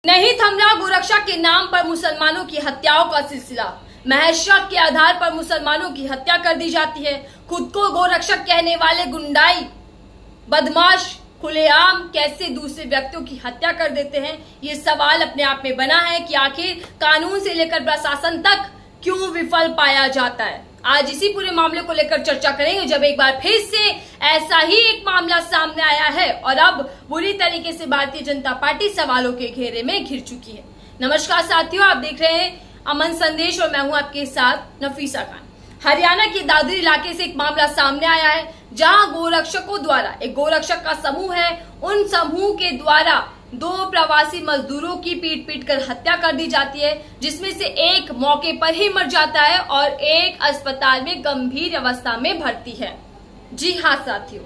नहीं थम रहा गोरक्षा के नाम पर मुसलमानों की हत्याओं का सिलसिला। महज शक के आधार पर मुसलमानों की हत्या कर दी जाती है। खुद को गोरक्षक कहने वाले गुंडाई बदमाश खुलेआम कैसे दूसरे व्यक्तियों की हत्या कर देते हैं, ये सवाल अपने आप में बना है कि आखिर कानून से लेकर प्रशासन तक क्यों विफल पाया जाता है। आज इसी पूरे मामले को लेकर चर्चा करेंगे, जब एक बार फिर से ऐसा ही एक मामला सामने आया है और अब बुरी तरीके से भारतीय जनता पार्टी सवालों के घेरे में घिर चुकी है। नमस्कार साथियों, आप देख रहे हैं अमन संदेश और मैं हूं आपके साथ नफीसा खान। हरियाणा के दादरी इलाके से एक मामला सामने आया है, जहां गोरक्षकों द्वारा, एक गोरक्षक का समूह है, उन समूह के द्वारा 2 प्रवासी मजदूरों की पीट कर हत्या कर दी जाती है, जिसमें से एक मौके पर ही मर जाता है और एक अस्पताल में गंभीर अवस्था में भर्ती है। जी हाँ साथियों,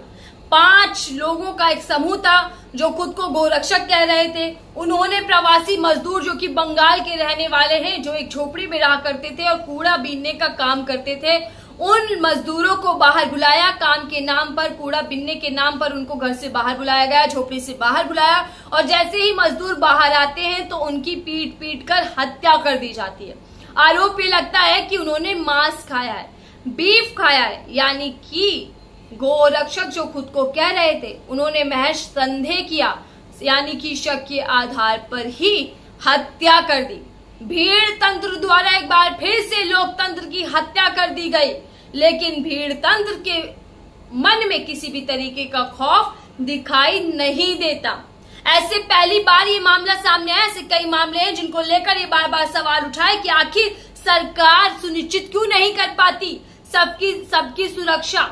5 लोगों का एक समूह था जो खुद को गोरक्षक कह रहे थे। उन्होंने प्रवासी मजदूर जो कि बंगाल के रहने वाले हैं, जो एक झोपड़ी में रहा करते थे और कूड़ा बीनने का काम करते थे, उन मजदूरों को बाहर बुलाया। काम के नाम पर, कूड़ा बीनने के नाम पर उनको घर से बाहर बुलाया गया, झोपड़ी से बाहर बुलाया, और जैसे ही मजदूर बाहर आते हैं तो उनकी पीट कर हत्या कर दी जाती है। आरोप ये लगता है कि उन्होंने मांस खाया है, बीफ खाया है, यानी कि गोरक्षक जो खुद को कह रहे थे, उन्होंने महज संदेह किया, यानी कि शक के आधार पर ही हत्या कर दी। भीड़ तंत्र द्वारा एक बार फिर से लोकतंत्र की हत्या कर दी गई, लेकिन भीड़ तंत्र के मन में किसी भी तरीके का खौफ दिखाई नहीं देता। ऐसे पहली बार ये मामला सामने आया, ऐसे कई मामले हैं जिनको लेकर ये बार सवाल उठाए कि आखिर सरकार सुनिश्चित क्यों नहीं कर पाती सबकी सुरक्षा।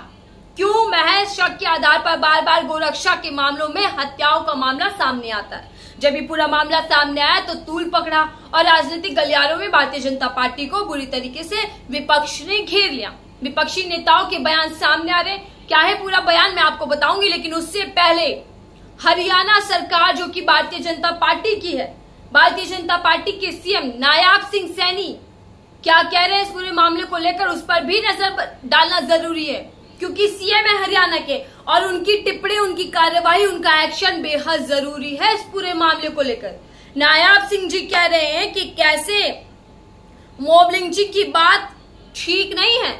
क्यों महज शक के आधार पर बार गोरक्षा के मामलों में हत्याओं का मामला सामने आता है। जब ये पूरा मामला सामने आया तो तूल पकड़ा और राजनीतिक गलियारों में भारतीय जनता पार्टी को बुरी तरीके से विपक्ष ने घेर लिया। विपक्षी नेताओं के बयान सामने आ रहे, क्या है पूरा बयान मैं आपको बताऊंगी, लेकिन उससे पहले हरियाणा सरकार जो कि भारतीय जनता पार्टी की है, भारतीय जनता पार्टी के सीएम नायब सिंह सैनी क्या कह रहे हैं इस पूरे मामले को लेकर, उस पर भी नजर डालना जरूरी है, क्योंकि सीएम है हरियाणा के और उनकी टिप्पणी, उनकी कार्यवाही, उनका एक्शन बेहद जरूरी है इस पूरे मामले को लेकर। नायब सिंह जी कह रहे हैं कि कैसे मॉब लिंचिंग की बात ठीक नहीं है,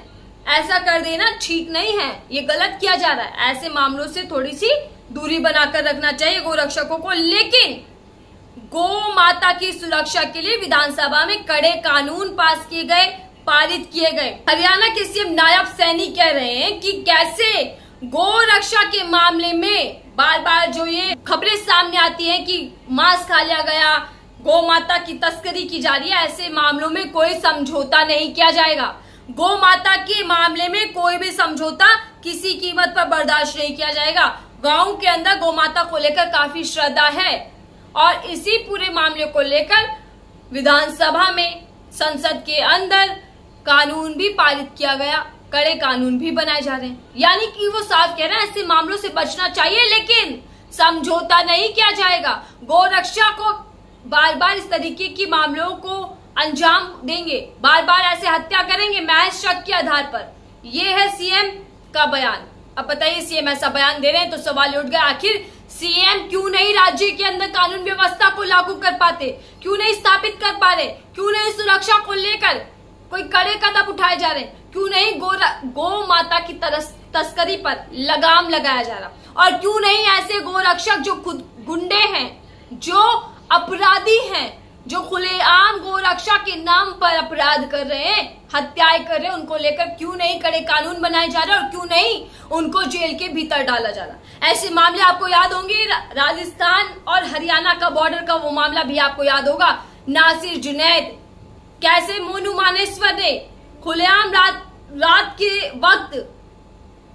ऐसा कर देना ठीक नहीं है, ये गलत किया जा रहा है। ऐसे मामलों से थोड़ी सी दूरी बनाकर रखना चाहिए गोरक्षकों को। लेकिन गौ माता की सुरक्षा के लिए विधानसभा में कड़े कानून पास किए गए, पारित किए गए। हरियाणा के सीएम नायब सैनी कह रहे हैं कि कैसे गोरक्षा के मामले में बार जो ये खबरें सामने आती हैं कि मांस खा लिया गया, गौ माता की तस्करी की जा रही है, ऐसे मामलों में कोई समझौता नहीं किया जाएगा। गौ माता के मामले में कोई भी समझौता किसी कीमत पर बर्दाश्त नहीं किया जाएगा। गाँव के अंदर गौ माता को लेकर काफी श्रद्धा है और इसी पूरे मामले को लेकर विधानसभा में, संसद के अंदर कानून भी पारित किया गया, कड़े कानून भी बनाए जा रहे हैं। यानी कि वो साफ कह रहे हैं ऐसे मामलों से बचना चाहिए, लेकिन समझौता नहीं किया जाएगा। गोरक्षा को बार इस तरीके की मामलों को अंजाम देंगे, बार ऐसे हत्या करेंगे महज शक के आधार पर। ये है सीएम का बयान। अब बताइए, सीएम ऐसा बयान दे रहे हैं तो सवाल उठ गया, आखिर सीएम क्यों नहीं राज्य के अंदर कानून व्यवस्था को लागू कर पाते, क्यों नहीं स्थापित कर पा रहे, क्यों नहीं सुरक्षा को लेकर कोई कड़े कदम उठाए जा रहे, क्यों नहीं गौ माता की तस्करी पर लगाम लगाया जा रहा, और क्यों नहीं ऐसे गोरक्षक जो खुद गुंडे हैं, जो अपराधी हैं, जो खुलेआम गोरक्षा के नाम पर अपराध कर रहे हैं, हत्याएं कर रहे हैं, उनको लेकर क्यों नहीं कड़े कानून बनाए जा रहे और क्यों नहीं उनको जेल के भीतर डाला जा रहा। ऐसे मामले आपको याद होंगे, राजस्थान और हरियाणा का बॉर्डर का वो मामला भी आपको याद होगा। नासिर जुनैद, कैसे मोनू मानेश्वर ने खुलेआम रात के वक्त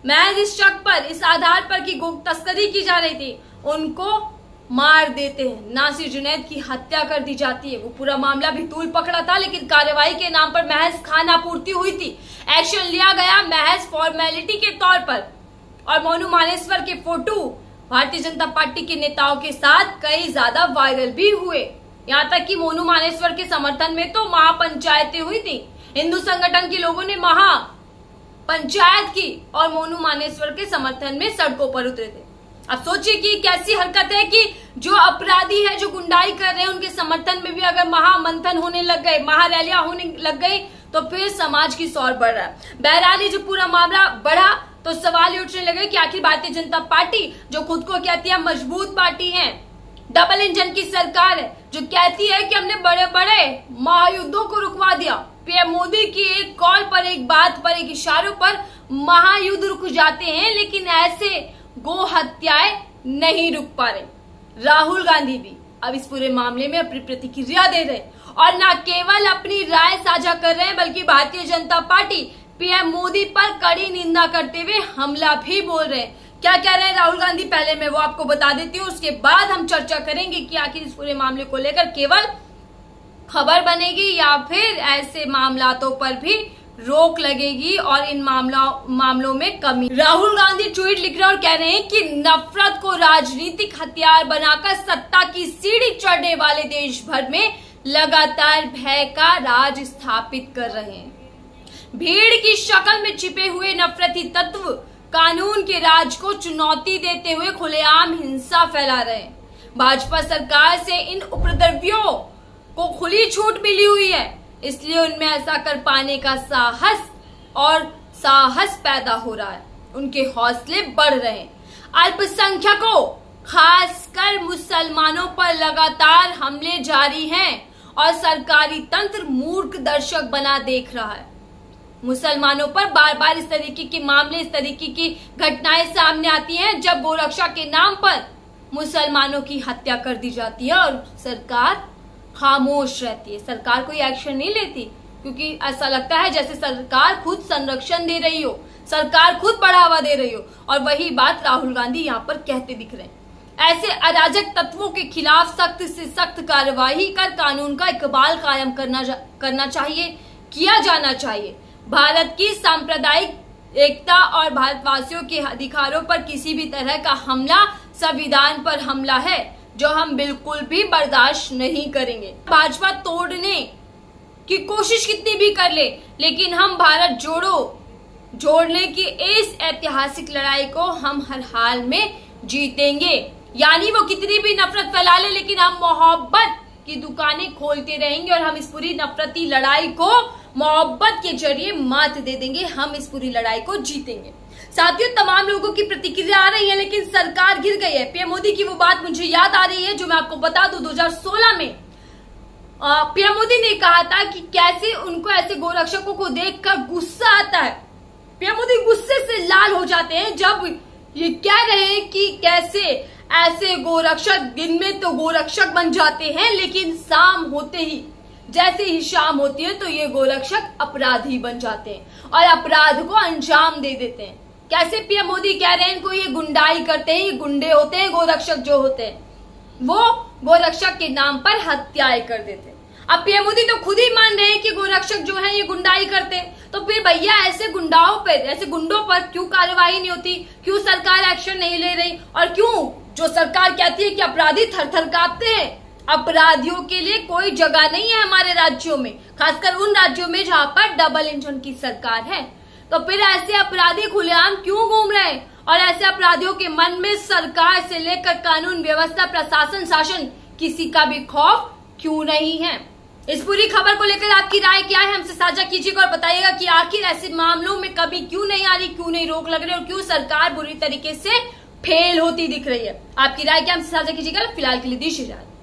महज इस शक पर, इस आधार पर कि गो तस्करी की जा रही थी, उनको मार देते हैं, नासिर जुनैद की हत्या कर दी जाती है। वो पूरा मामला भी तूल पकड़ा था, लेकिन कार्यवाही के नाम पर महज खाना पूर्ति हुई थी, एक्शन लिया गया महज फॉर्मेलिटी के तौर पर। और मोनू मानेश्वर के फोटो भारतीय जनता पार्टी के नेताओं के साथ कई ज्यादा वायरल भी हुए, यहाँ तक कि मोनू मानेश्वर के समर्थन में तो महापंचायतें हुई थी, हिंदू संगठन के लोगों ने महापंचायत की और मोनू मानेश्वर के समर्थन में सड़कों पर उतरे थे। अब सोचिए कि कैसी हरकत है कि जो अपराधी है, जो गुंडाई कर रहे हैं, उनके समर्थन में भी अगर महामंथन होने लग गए, महारैलियां होने लग गई, तो फिर समाज की शोर बढ़ रहा है। बहरहाल ये जब पूरा मामला बढ़ा तो सवाल ये उठने लगे कि आखिर भारतीय जनता पार्टी, जो खुद को कहती है मजबूत पार्टी है, डबल इंजन की सरकार है, जो कहती है कि हमने बड़े बड़े महायुद्धों को रुकवा दिया, पीएम मोदी की एक कॉल पर, एक बात पर, एक इशारों पर महायुद्ध रुक जाते हैं, लेकिन ऐसे गो हत्याएं नहीं रुक पा रहे। राहुल गांधी भी अब इस पूरे मामले में अपनी प्रतिक्रिया दे रहे और न केवल अपनी राय साझा कर रहे हैं, बल्कि भारतीय जनता पार्टी पीएम मोदी पर कड़ी निंदा करते हुए हमला भी बोल रहे हैं। क्या कह रहे हैं राहुल गांधी, पहले मैं वो आपको बता देती हूँ, उसके बाद हम चर्चा करेंगे कि आखिर इस पूरे मामले को लेकर केवल खबर बनेगी या फिर ऐसे मामलातों पर भी रोक लगेगी और इन मामलों में कमी। राहुल गांधी ट्वीट लिख रहे हैं और कह रहे हैं कि नफरत को राजनीतिक हथियार बनाकर सत्ता की सीढ़ी चढ़ने वाले देश भर में लगातार भय का राज स्थापित कर रहे हैं। भीड़ की शक्ल में छिपे हुए नफरती तत्व कानून के राज को चुनौती देते हुए खुलेआम हिंसा फैला रहे हैं। भाजपा सरकार से इन उपद्रवियों को खुली छूट मिली हुई है, इसलिए उनमें ऐसा कर पाने का साहस पैदा हो रहा है, उनके हौसले बढ़ रहे हैं। अल्पसंख्यकों, खासकर मुसलमानों पर लगातार हमले जारी हैं और सरकारी तंत्र मूर्ख दर्शक बना देख रहा है। मुसलमानों पर बार बार इस तरीके के मामले, इस तरीके की घटनाएं सामने आती हैं जब गोरक्षा के नाम पर मुसलमानों की हत्या कर दी जाती है और सरकार खामोश रहती है, सरकार कोई एक्शन नहीं लेती, क्योंकि ऐसा लगता है जैसे सरकार खुद संरक्षण दे रही हो, सरकार खुद बढ़ावा दे रही हो। और वही बात राहुल गांधी यहाँ पर कहते दिख रहे हैं। ऐसे अराजक तत्वों के खिलाफ सख्त से सख्त कार्यवाही कर कानून का इकबाल कायम करना चाहिए, किया जाना चाहिए। भारत की सांप्रदायिक एकता और भारतवासियों के अधिकारों पर किसी भी तरह का हमला संविधान पर हमला है, जो हम बिल्कुल भी बर्दाश्त नहीं करेंगे। भाजपा तोड़ने की कोशिश कितनी भी कर ले, लेकिन हम भारत जोड़ने की इस ऐतिहासिक लड़ाई को हम हर हाल में जीतेंगे। यानी वो कितनी भी नफरत फैला ले, लेकिन हम मोहब्बत की दुकानें खोलते रहेंगे और हम इस पूरी नफरती लड़ाई को मोहब्बत के जरिए मात दे देंगे, हम इस पूरी लड़ाई को जीतेंगे। साथियों, तमाम लोगों की प्रतिक्रिया आ रही है, लेकिन सरकार गिर गई है। पीएम मोदी की वो बात मुझे याद आ रही है जो मैं आपको बता दूं, 2016 में पीएम मोदी ने कहा था कि कैसे उनको ऐसे गोरक्षकों को देखकर गुस्सा आता है। पीएम मोदी गुस्से से लाल हो जाते हैं जब ये कह रहे हैं कि कैसे ऐसे गोरक्षक दिन में तो गोरक्षक बन जाते हैं, लेकिन शाम होते ही, जैसे ही शाम होती है तो ये गोरक्षक अपराधी बन जाते हैं और अपराध को अंजाम दे देते हैं। कैसे पीएम मोदी कह रहे हैं इनको ये गुंडाई करते हैं, ये गुंडे होते हैं, गोरक्षक जो होते हैं वो गोरक्षक के नाम पर हत्याएं कर देते हैं। अब पीएम मोदी तो खुद ही मान रहे हैं कि गोरक्षक जो है ये गुंडाई करते हैं, तो फिर भैया ऐसे गुंडाओं पर, ऐसे गुंडों पर क्यों कार्यवाही नहीं होती, क्यों सरकार एक्शन नहीं ले रही, और क्यों जो सरकार कहती है कि अपराधी थर थर कांपते हैं, अपराधियों के लिए कोई जगह नहीं है हमारे राज्यों में, खासकर उन राज्यों में जहां पर डबल इंजन की सरकार है। तो फिर ऐसे अपराधी खुलेआम क्यों घूम रहे हैं और ऐसे अपराधियों के मन में सरकार से लेकर कानून व्यवस्था, प्रशासन, शासन किसी का भी खौफ क्यों नहीं है। इस पूरी खबर को लेकर आपकी राय क्या है, हमसे साझा कीजिएगा और बताइएगा कि आखिर ऐसे मामलों में कभी क्यों नहीं आ रही, क्यों नहीं रोक लग रही और क्यों सरकार बुरी तरीके से फेल होती दिख रही है। आपकी राय क्या हमसे साझा कीजिएगा। फिलहाल के लिए दीजिए इजाजत।